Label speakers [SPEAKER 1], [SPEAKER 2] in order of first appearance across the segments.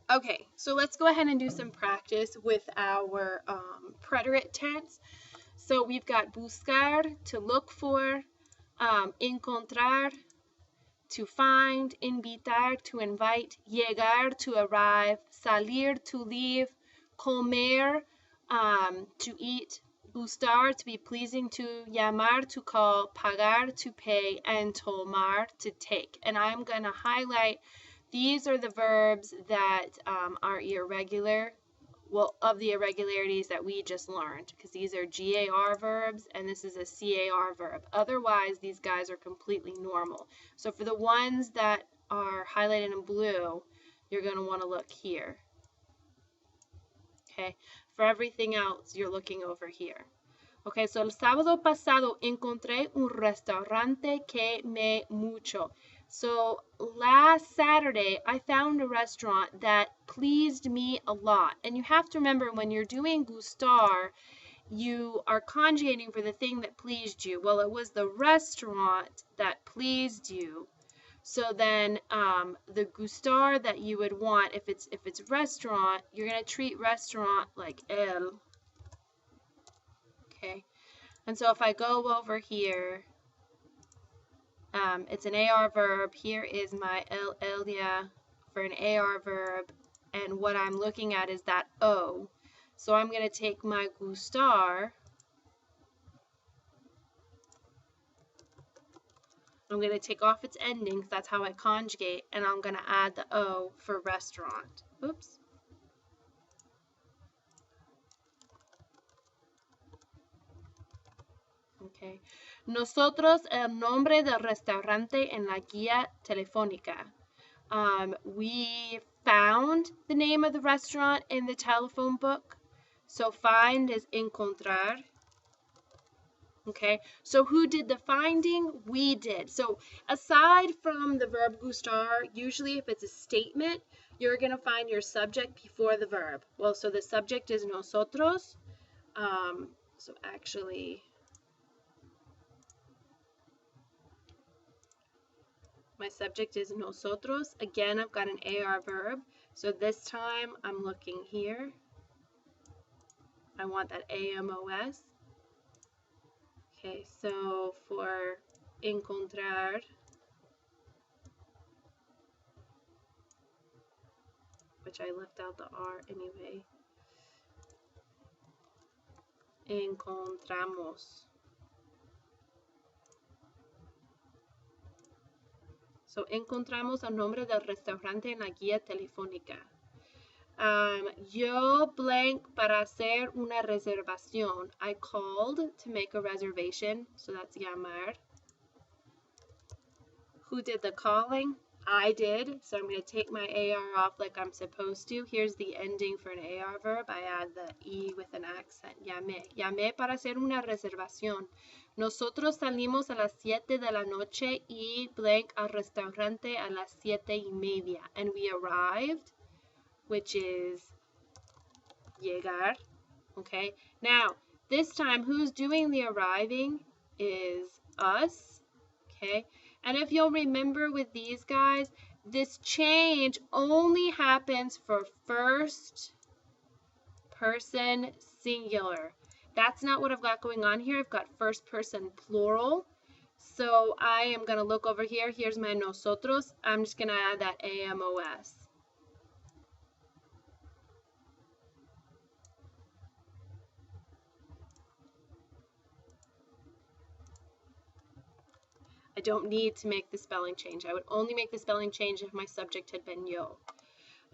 [SPEAKER 1] Okay, so let's go ahead and do some practice with our preterite tense. So we've got buscar, to look for, encontrar, to find, invitar, to invite, llegar, to arrive, salir, to leave, comer, to eat, gustar, to be pleasing to, llamar, to call, pagar, to pay, and tomar, to take. And I'm going to highlight, these are the verbs that are irregular, well, of the irregularities that we just learned, because these are GAR verbs and this is a CAR verb. Otherwise, these guys are completely normal. So for the ones that are highlighted in blue, you're going to want to look here. Okay, for everything else, you're looking over here. Okay, so el sábado pasado encontré un restaurante que me mucho. So last Saturday, I found a restaurant that pleased me a lot. And you have to remember when you're doing gustar, you are conjugating for the thing that pleased you. Well, it was the restaurant that pleased you. So then the gustar that you would want, if it's restaurant, you're going to treat restaurant like el. Okay. And so if I go over here, it's an AR verb. Here is my elia for an AR verb. And what I'm looking at is that O. So I'm going to take my gustar. I'm going to take off its endings. That's how I conjugate. And I'm going to add the O for restaurant. Oops. Okay. Nosotros, el nombre del restaurante en la guía telefónica. We found the name of the restaurant in the telephone book. So find is encontrar. Okay, so who did the finding? We did. So aside from the verb gustar, usually if it's a statement, you're going to find your subject before the verb. Well, so the subject is nosotros. So actually, my subject is nosotros. Again, I've got an AR verb. So this time I'm looking here. I want that AMOS. Okay, so for encontrar, which I left out the R anyway. Encontramos. So encontramos el nombre del restaurante en la guía telefónica. Yo blank para hacer una reservación. I called to make a reservation, so that's llamar. Who did the calling? I did, so I'm going to take my AR off like I'm supposed to. Here's the ending for an AR verb. I add the E with an accent. Llamé. Llamé para hacer una reservación. Nosotros salimos a las 7 de la noche y blank al restaurante a las 7:30. And we arrived, which is llegar. Okay, now this time who's doing the arriving is us. Okay, and if you'll remember with these guys, this change only happens for first person singular. That's not what I've got going on here. I've got first person plural. So I am going to look over here. Here's my nosotros. I'm just going to add that AMOS. I don't need to make the spelling change. I would only make the spelling change if my subject had been yo.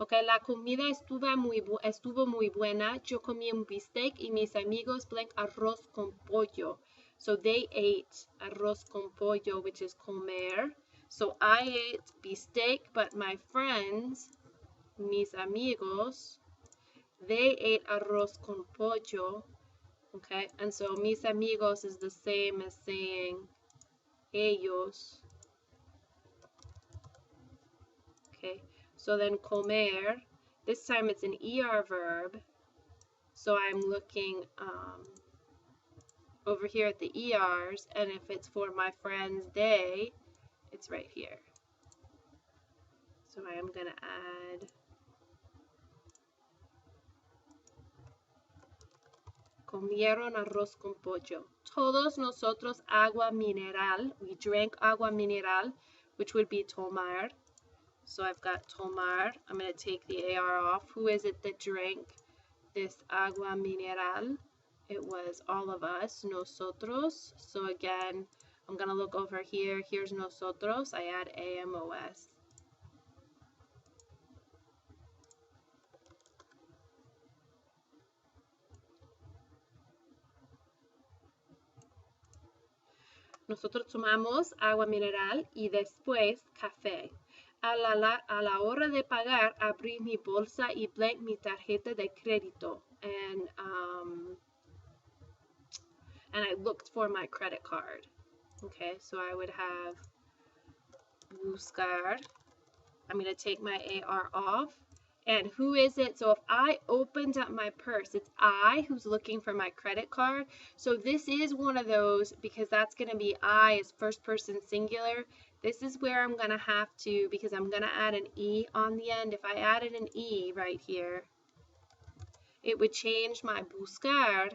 [SPEAKER 1] Okay, la comida estuvo muy buena. Yo comí un bistec y mis amigos blank arroz con pollo. So they ate arroz con pollo, which is comer. So I ate bistec, but my friends, mis amigos, they ate arroz con pollo. Okay, and so mis amigos is the same as saying ellos. Okay, so then comer, this time it's an ER verb. So I'm looking over here at the ERs, and if it's for my friends, they, it's right here. So I am going to add comieron arroz con pollo. Todos nosotros agua mineral. We drank agua mineral, which would be tomar. So I've got tomar. I'm going to take the AR off. Who is it that drank this agua mineral? It was all of us, nosotros. So again, I'm going to look over here. Here's nosotros. I add AMOS. Nosotros tomamos agua mineral y después café. A la hora de pagar, abrí mi bolsa y blank mi tarjeta de crédito. And I looked for my credit card. Okay, so I would have buscar. I'm going to take my AR off. And who is it? So if I opened up my purse, it's I who's looking for my credit card. So this is one of those, because that's going to be I as first person singular. This is where I'm going to have to, because I'm going to add an E on the end. If I added an E right here, it would change my buscar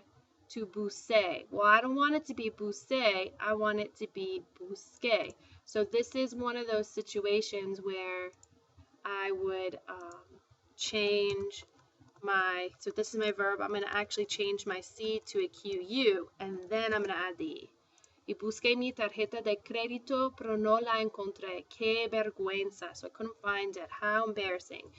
[SPEAKER 1] to busque. Well, I don't want it to be busque. I want it to be busque. So this is one of those situations where I would change my, so this is my verb, I'm going to actually change my C to a QU, and then I'm going to add the E. Y busqué mi tarjeta de crédito, pero no la encontré. Qué vergüenza. So I couldn't find it. How embarrassing.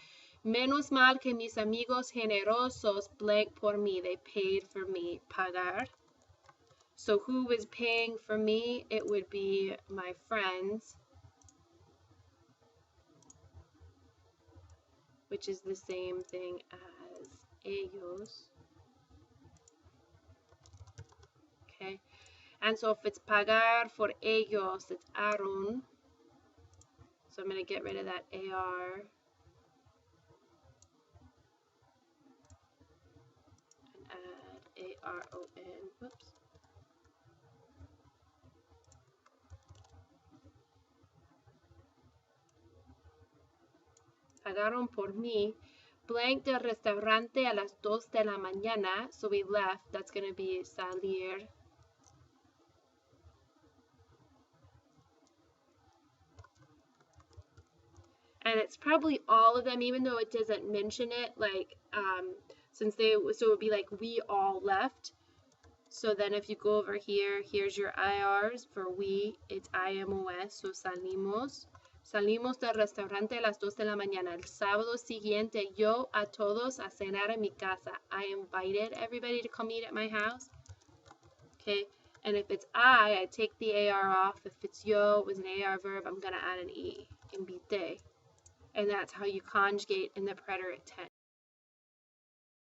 [SPEAKER 1] Menos mal que mis amigos generosos blank por mí. They paid for me. Pagar. So who was paying for me? It would be my friends, which is the same thing as ellos. Okay, and so if it's pagar for ellos, it's aron. So I'm going to get rid of that AR and add ARON. Whoops. Pagaron por mí. Blank del restaurante a las 2 de la mañana. So we left. That's going to be salir. And it's probably all of them, even though it doesn't mention it, like, since they, so it would be like, we all left. So then if you go over here, here's your IRs for we, it's IMOS, so salimos. Salimos del restaurante a las 2 de la mañana. El sábado siguiente, yo a todos a cenar en mi casa. I invited everybody to come eat at my house. Okay, and if it's I take the AR off. If it's yo, it was an AR verb, I'm going to add an E. Invité. And that's how you conjugate in the preterit tense.